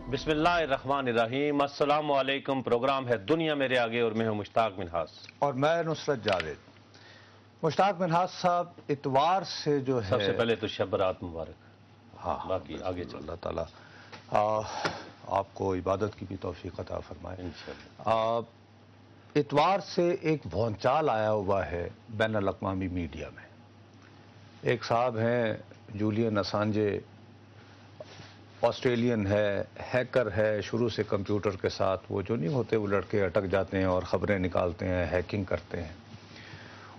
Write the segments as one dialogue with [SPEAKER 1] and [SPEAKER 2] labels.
[SPEAKER 1] बिस्मिल्लाहिर्रहमानिर्रहीम। अस्सलाम वालेकुम। प्रोग्राम है दुनिया मेरे आगे और मैं हूं मुश्ताक मिन्हास
[SPEAKER 2] और मैं नुसरत जावेद। मुश्ताक मिन्हास साहब, इतवार से जो है,
[SPEAKER 1] सबसे पहले तो शब बरात मुबारक।
[SPEAKER 2] हाँ,
[SPEAKER 1] बाकी आगे चल
[SPEAKER 2] अल्लाह ताला आपको इबादत की भी तौफीक अता फरमाए
[SPEAKER 1] इंशाअल्लाह।
[SPEAKER 2] इतवार से एक भौंचाल आया हुआ है बैनुल अक़वामी मीडिया में। एक साहब हैं जूलियन असांजे, ऑस्ट्रेलियन है, हैकर है, शुरू से कंप्यूटर के साथ वो जो नहीं होते, वो लड़के अटक जाते हैं और ख़बरें निकालते हैं, हैकिंग करते हैं।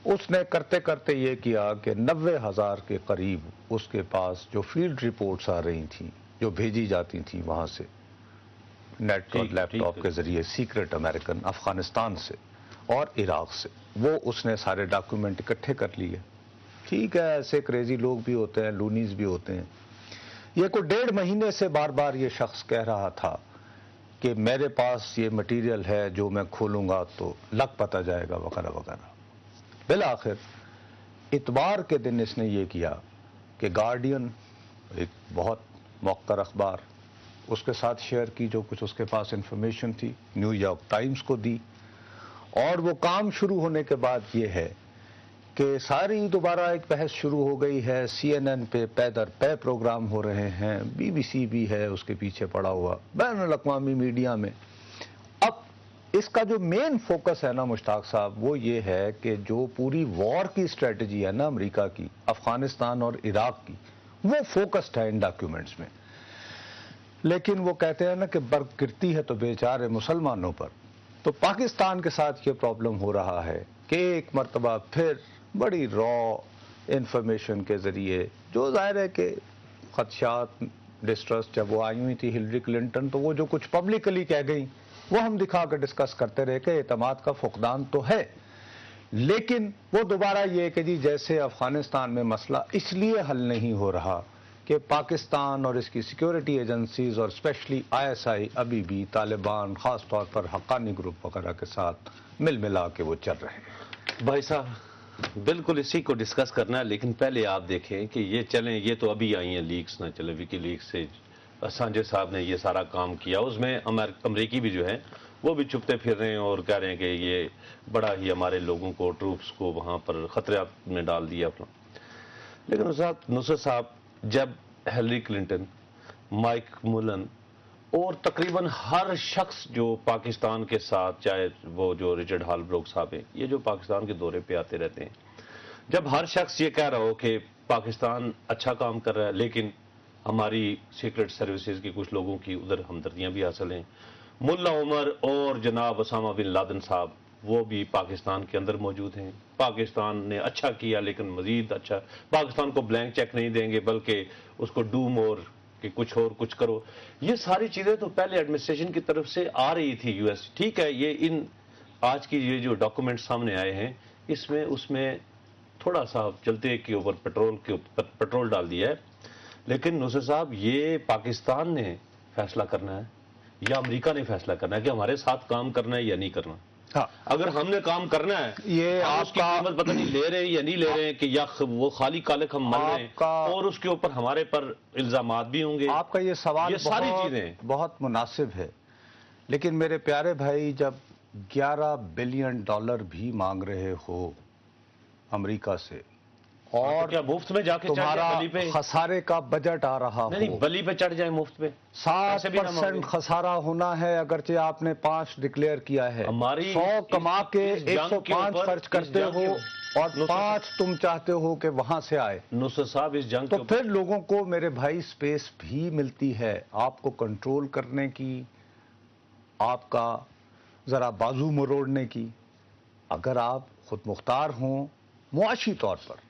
[SPEAKER 2] उसने करते करते ये किया कि 90,000 के करीब उसके पास जो फील्ड रिपोर्ट्स आ रही थी, जो भेजी जाती थी वहाँ से नेट और लैपटॉप के ज़रिए सीक्रेट अमेरिकन, अफ़गानिस्तान से और इराक़ से, वो उसने सारे डॉक्यूमेंट इकट्ठे कर लिए। ठीक है, ऐसे क्रेज़ी लोग भी होते हैं, लूनीज भी होते हैं। ये कोई 1.5 महीने से बार बार ये शख्स कह रहा था कि मेरे पास ये मटेरियल है, जो मैं खोलूंगा तो लग पता जाएगा वगैरह वगैरह। बिल आखिर इतवार के दिन इसने ये किया कि गार्डियन, एक बहुत मौक़र अखबार, उसके साथ शेयर की जो कुछ उसके पास इंफॉर्मेशन थी, न्यूयॉर्क टाइम्स को दी। और वो काम शुरू होने के बाद ये है कि सारी दोबारा एक बहस शुरू हो गई है। CNN पे पै दर पै प्रोग्राम हो रहे हैं, BBC भी है उसके पीछे पड़ा हुआ, बैनुल अक़वामी मीडिया में। अब इसका जो मेन फोकस है ना मुश्ताक साहब, वो ये है कि जो पूरी वॉर की स्ट्रेटजी है ना अमेरिका की, अफ़गानिस्तान और इराक़ की, वो फोकस्ड है इन डॉक्यूमेंट्स में। लेकिन वो कहते हैं ना कि बर्फ गिरती है तो बेचारे मुसलमानों पर। तो पाकिस्तान के साथ ये प्रॉब्लम हो रहा है कि एक मरतबा फिर बड़ी रॉ इंफॉर्मेशन के ज़रिए, जो ज़ाहिर है कि ख़दशात, डिस्ट्रस्ट जब वो आई हुई थी हिलरी क्लिंटन, तो वो जो कुछ पब्लिकली कह गई वो हम दिखा कर डिस्कस करते रहे कि एतमाद का फुकदान तो है। लेकिन वो दोबारा ये कि जी जैसे अफ़गानिस्तान में मसला इसलिए हल नहीं हो रहा कि पाकिस्तान और इसकी सिक्योरिटी एजेंसीज़ और स्पेशली ISI अभी भी तालिबान, ख़ास तौर पर हक्कानी ग्रुप वगैरह के साथ मिल मिला के वो चल रहे हैं।
[SPEAKER 1] भाई साहब, बिल्कुल इसी को डिस्कस करना है, लेकिन पहले आप देखें कि ये चलें, ये तो अभी आई हैं लीक्स, ना चले विकी लीक्स से असांजे साहब ने ये सारा काम किया। उसमें अमरीकी भी जो है वो भी चुपते फिर रहे हैं और कह रहे हैं कि ये बड़ा ही हमारे लोगों को, ट्रूप्स को वहाँ पर ख़तरात में डाल दिया अपना। लेकिन नुसरत साहब, जब हिलरी क्लिंटन, माइक मुलन और तकरीबन हर शख्स जो पाकिस्तान के साथ, चाहे वो जो रिचर्ड हॉलब्रूक साहब हैं, ये जो पाकिस्तान के दौरे पे आते रहते हैं, जब हर शख्स ये कह रहा हो कि पाकिस्तान अच्छा काम कर रहा है, लेकिन हमारी सीक्रेट सर्विसेज के कुछ लोगों की उधर हमदर्दियां भी हासिल हैं। मुल्ला उमर और जनाब ओसामा बिन लादेन साहब, वो भी पाकिस्तान के अंदर मौजूद हैं। पाकिस्तान ने अच्छा किया, लेकिन मजीद अच्छा, पाकिस्तान को ब्लैंक चेक नहीं देंगे, बल्कि उसको डू मोर कि कुछ और कुछ करो। ये सारी चीज़ें तो पहले एडमिनिस्ट्रेशन की तरफ से आ रही थी US। ठीक है, ये इन आज की ये जो डॉक्यूमेंट सामने आए हैं, इसमें उसमें थोड़ा सा चलते के ऊपर पेट्रोल डाल दिया है। लेकिन नुसरत साहब, ये पाकिस्तान ने फैसला करना है या अमेरिका ने फैसला करना है कि हमारे साथ काम करना है या नहीं करना।
[SPEAKER 2] हाँ,
[SPEAKER 1] अगर हमने काम करना है,
[SPEAKER 2] ये
[SPEAKER 1] उसकी कीमत पता नहीं ले रहे हैं या नहीं ले रहे हैं, कि या वो खाली काले हम मर रहे हैं और उसके ऊपर हमारे पर इल्जामात भी होंगे।
[SPEAKER 2] आपका ये सवाल
[SPEAKER 1] ये सारी चीजें
[SPEAKER 2] बहुत मुनासिब है। लेकिन मेरे प्यारे भाई, जब $11 बिलियन भी मांग रहे हो अमेरिका से, और
[SPEAKER 1] तो क्या मुफ्त में जाके
[SPEAKER 2] तुम्हारा खसारे का बजट आ रहा हो,
[SPEAKER 1] नहीं बली पे चढ़ जाए मुफ्त में,
[SPEAKER 2] 7% खसारा होना है, अगरचे आपने 5 डिक्लेयर किया है,
[SPEAKER 1] हमारी
[SPEAKER 2] 100 कमा के 105 खर्च करते हो और 5 तुम चाहते हो कि वहां से आए।
[SPEAKER 1] नुसरत साहब, इस जंग
[SPEAKER 2] तो फिर लोगों को मेरे भाई स्पेस भी मिलती है आपको कंट्रोल करने की, आपका जरा बाजू मरोड़ने की। अगर आप खुद मुख्तार हों, मुआशी तौर पर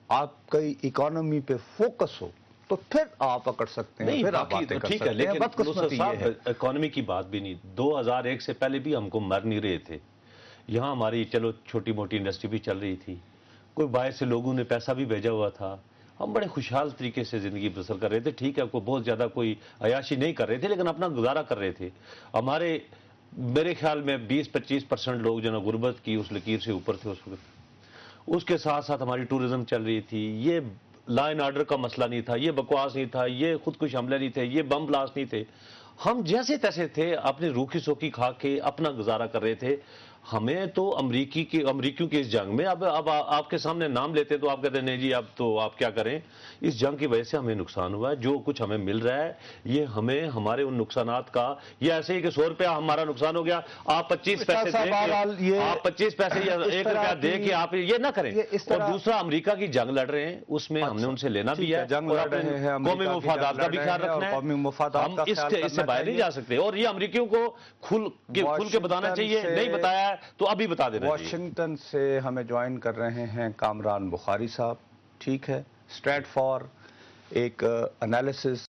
[SPEAKER 2] आपकी इकोनॉमी पे फोकस हो, तो फिर आप पकड़ सकते हैं, फिर आप बातें कर सकते हैं। लेकिन बदकिस्मती ये है,
[SPEAKER 1] इकोनॉमी की बात भी नहीं, 2001 से पहले भी हमको मर नहीं रहे थे। यहाँ हमारी चलो छोटी मोटी इंडस्ट्री भी चल रही थी, कोई बाहर से लोगों ने पैसा भी भेजा हुआ था, हम बड़े खुशहाल तरीके से ज़िंदगी बसर कर रहे थे। ठीक है, कोई बहुत ज़्यादा कोई अयाशी नहीं कर रहे थे, लेकिन अपना गुजारा कर रहे थे। हमारे मेरे ख्याल में 20-25% लोग जो ना गुर्बत की उस लकीर से ऊपर थे उस वक्त। उसके साथ साथ हमारी टूरिज्म चल रही थी, ये लॉ एंड ऑर्डर का मसला नहीं था, ये बकवास नहीं था, ये खुदकुश हमले नहीं थे, ये बम ब्लास्ट नहीं थे। ہم جیسے تیسے تھے، اپنی روکھی سوکھی کھا کے اپنا گزارا کر رہے تھے. ہمیں تو امریکیوں کی اس جنگ میں اب آپ کے سامنے نام لیتے تو آپ کہتے ہیں نہیں جی اب تو آپ کیا کریں. اس جنگ کی وجہ سے ہمیں نقصان ہوا ہے. جو کچھ ہمیں مل رہا ہے یہ ہمیں ہمارے ان نقصانات کا، یہ ایسے ہی کہ 100 روپیہ ہمارا نقصان ہو گیا، آپ 25 پیسے دے کے، آپ 25 پیسے یا 1 روپیہ دے کے آپ یہ نہ کریں. اور دوسرا امریکہ کی جنگ لڑ رہے ہیں، اس میں ہم نے ان سے لینا بھی ہے،
[SPEAKER 2] جنگ لڑ رہے ہیں،
[SPEAKER 1] قومی مفادات کا بھی خیال رکھنا ہے. ہم اس سے باہر نہیں جا سکتے. اور یہ امریکیوں کو کھل کے بتانا چاہیے. نہیں بتایا ہے تو ابھی بتا دینا چاہیے.
[SPEAKER 2] واشنگٹن سے ہمیں جوائن کر رہے ہیں کامران بخاری صاحب. ٹھیک ہے، اسٹریٹ فار ایک انالیسس